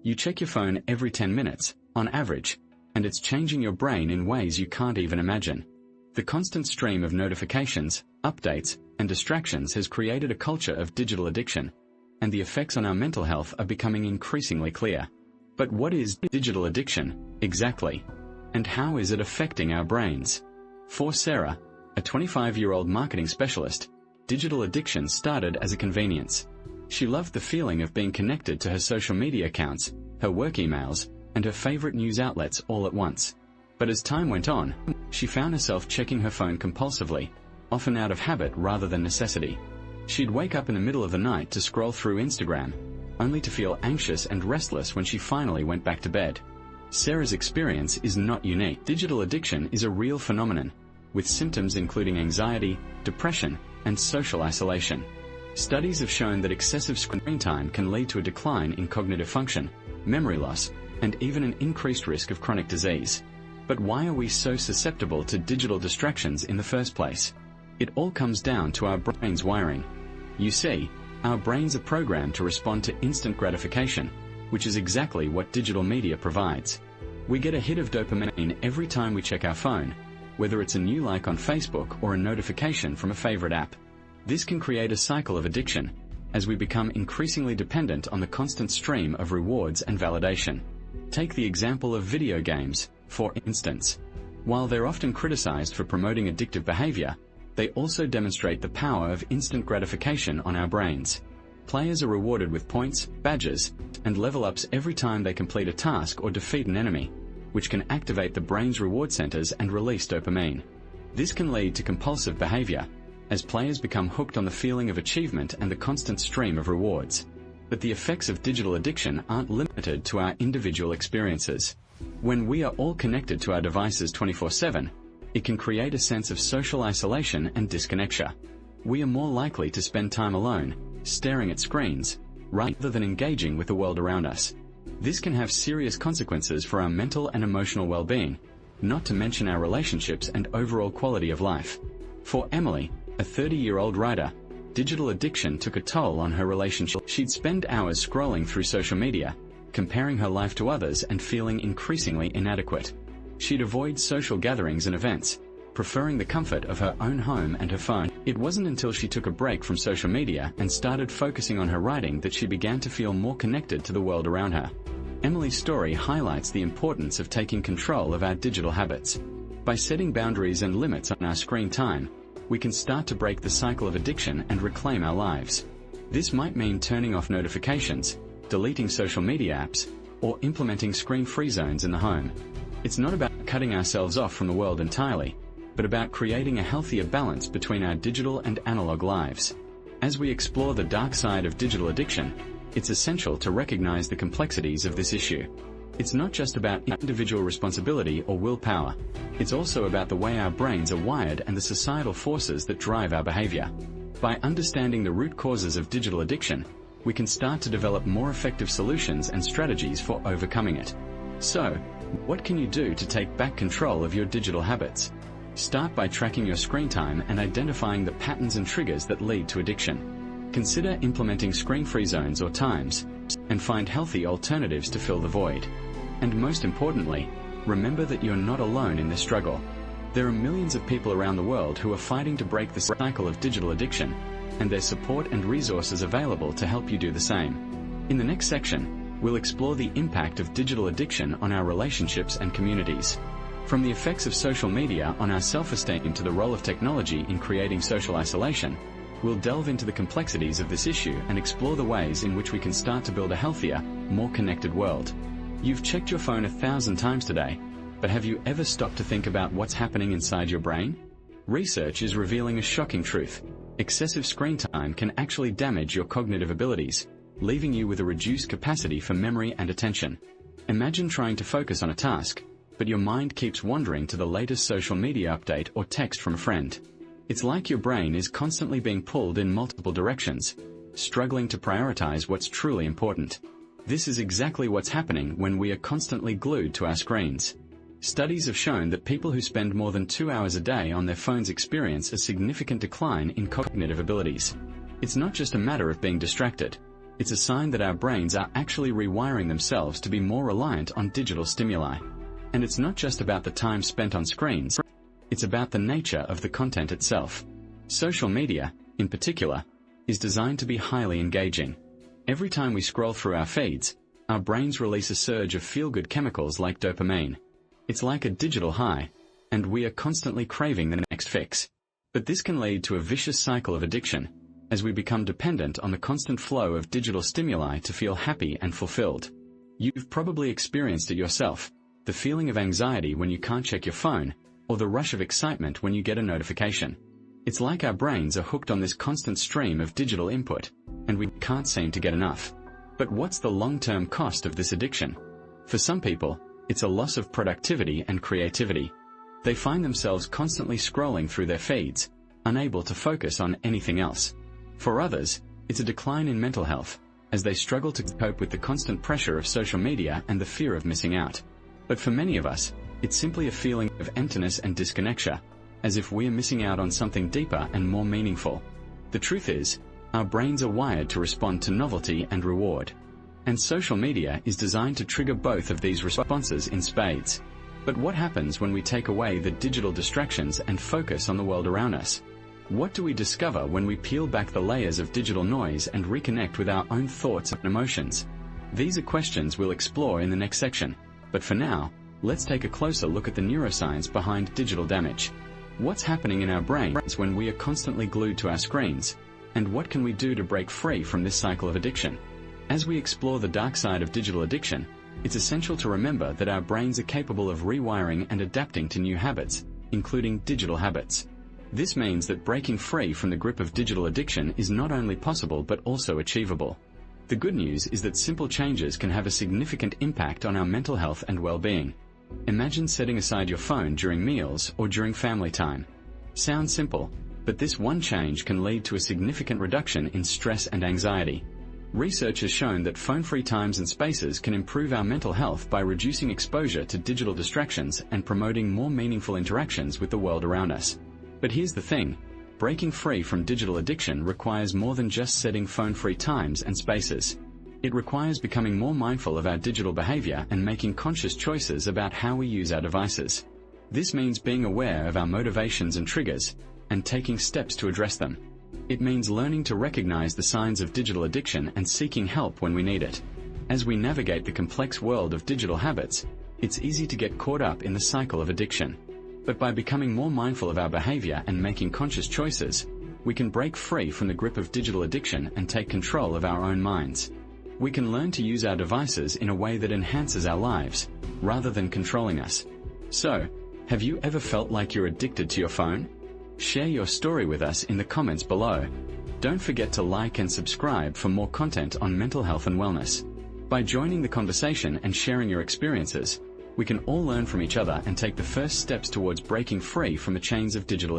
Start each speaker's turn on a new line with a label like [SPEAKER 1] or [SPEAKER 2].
[SPEAKER 1] You check your phone every 10 minutes, on average, and it's changing your brain in ways you can't even imagine. The constant stream of notifications, updates, and distractions has created a culture of digital addiction, and the effects on our mental health are becoming increasingly clear. But what is digital addiction, exactly? And how is it affecting our brains? For Sarah, a 25-year-old marketing specialist, digital addiction started as a convenience. She loved the feeling of being connected to her social media accounts, her work emails, and her favorite news outlets all at once. But as time went on, she found herself checking her phone compulsively, often out of habit rather than necessity. She'd wake up in the middle of the night to scroll through Instagram, only to feel anxious and restless when she finally went back to bed. Sarah's experience is not unique. Digital addiction is a real phenomenon, with symptoms including anxiety, depression, and social isolation. Studies have shown that excessive screen time can lead to a decline in cognitive function, memory loss, and even an increased risk of chronic disease. But why are we so susceptible to digital distractions in the first place? It all comes down to our brain's wiring. You see, our brains are programmed to respond to instant gratification, which is exactly what digital media provides. We get a hit of dopamine every time we check our phone, whether it's a new like on Facebook or a notification from a favorite app. This can create a cycle of addiction, as we become increasingly dependent on the constant stream of rewards and validation. Take the example of video games, for instance. While they're often criticized for promoting addictive behavior, they also demonstrate the power of instant gratification on our brains. Players are rewarded with points, badges, and level-ups every time they complete a task or defeat an enemy, which can activate the brain's reward centers and release dopamine. This can lead to compulsive behavior, as players become hooked on the feeling of achievement and the constant stream of rewards. But the effects of digital addiction aren't limited to our individual experiences. When we are all connected to our devices 24/7, it can create a sense of social isolation and disconnection. We are more likely to spend time alone, staring at screens, rather than engaging with the world around us. This can have serious consequences for our mental and emotional well-being, not to mention our relationships and overall quality of life. For Emily, a 30-year-old writer, digital addiction took a toll on her relationship. She'd spend hours scrolling through social media, comparing her life to others and feeling increasingly inadequate. She'd avoid social gatherings and events, preferring the comfort of her own home and her phone. It wasn't until she took a break from social media and started focusing on her writing that she began to feel more connected to the world around her. Emily's story highlights the importance of taking control of our digital habits. By setting boundaries and limits on our screen time, we can start to break the cycle of addiction and reclaim our lives. This might mean turning off notifications, deleting social media apps, or implementing screen-free zones in the home. It's not about cutting ourselves off from the world entirely, but about creating a healthier balance between our digital and analog lives. As we explore the dark side of digital addiction, it's essential to recognize the complexities of this issue. It's not just about individual responsibility or willpower. It's also about the way our brains are wired and the societal forces that drive our behavior. By understanding the root causes of digital addiction, we can start to develop more effective solutions and strategies for overcoming it. So, what can you do to take back control of your digital habits? Start by tracking your screen time and identifying the patterns and triggers that lead to addiction. Consider implementing screen-free zones or times, and find healthy alternatives to fill the void. And most importantly, remember that you're not alone in this struggle. There are millions of people around the world who are fighting to break the cycle of digital addiction, and there's support and resources available to help you do the same. In the next section, we'll explore the impact of digital addiction on our relationships and communities. From the effects of social media on our self-esteem to the role of technology in creating social isolation, we'll delve into the complexities of this issue and explore the ways in which we can start to build a healthier, more connected world. You've checked your phone 1,000 times today, but have you ever stopped to think about what's happening inside your brain? Research is revealing a shocking truth. Excessive screen time can actually damage your cognitive abilities, leaving you with a reduced capacity for memory and attention. Imagine trying to focus on a task, but your mind keeps wandering to the latest social media update or text from a friend. It's like your brain is constantly being pulled in multiple directions, struggling to prioritize what's truly important. This is exactly what's happening when we are constantly glued to our screens. Studies have shown that people who spend more than 2 hours a day on their phones experience a significant decline in cognitive abilities. It's not just a matter of being distracted. It's a sign that our brains are actually rewiring themselves to be more reliant on digital stimuli. And it's not just about the time spent on screens, it's about the nature of the content itself. Social media, in particular, is designed to be highly engaging. Every time we scroll through our feeds, our brains release a surge of feel-good chemicals like dopamine. It's like a digital high, and we are constantly craving the next fix. But this can lead to a vicious cycle of addiction, as we become dependent on the constant flow of digital stimuli to feel happy and fulfilled. You've probably experienced it yourself, the feeling of anxiety when you can't check your phone, or the rush of excitement when you get a notification. It's like our brains are hooked on this constant stream of digital input, and we can't seem to get enough. But what's the long-term cost of this addiction? For some people, it's a loss of productivity and creativity. They find themselves constantly scrolling through their feeds, unable to focus on anything else. For others, it's a decline in mental health, as they struggle to cope with the constant pressure of social media and the fear of missing out. But for many of us, it's simply a feeling of emptiness and disconnection, as if we are missing out on something deeper and more meaningful. The truth is, our brains are wired to respond to novelty and reward. And social media is designed to trigger both of these responses in spades. But what happens when we take away the digital distractions and focus on the world around us? What do we discover when we peel back the layers of digital noise and reconnect with our own thoughts and emotions? These are questions we'll explore in the next section. But for now, let's take a closer look at the neuroscience behind digital damage. What's happening in our brains when we are constantly glued to our screens? And what can we do to break free from this cycle of addiction? As we explore the dark side of digital addiction, it's essential to remember that our brains are capable of rewiring and adapting to new habits, including digital habits. This means that breaking free from the grip of digital addiction is not only possible but also achievable. The good news is that simple changes can have a significant impact on our mental health and well-being. Imagine setting aside your phone during meals or during family time. Sounds simple, but this one change can lead to a significant reduction in stress and anxiety. Research has shown that phone-free times and spaces can improve our mental health by reducing exposure to digital distractions and promoting more meaningful interactions with the world around us. But here's the thing, breaking free from digital addiction requires more than just setting phone-free times and spaces. It requires becoming more mindful of our digital behavior and making conscious choices about how we use our devices. This means being aware of our motivations and triggers, and taking steps to address them. It means learning to recognize the signs of digital addiction and seeking help when we need it. As we navigate the complex world of digital habits, it's easy to get caught up in the cycle of addiction. But by becoming more mindful of our behavior and making conscious choices, we can break free from the grip of digital addiction and take control of our own minds. We can learn to use our devices in a way that enhances our lives, rather than controlling us. So, have you ever felt like you're addicted to your phone? Share your story with us in the comments below. Don't forget to like and subscribe for more content on mental health and wellness. By joining the conversation and sharing your experiences, we can all learn from each other and take the first steps towards breaking free from the chains of digital addiction.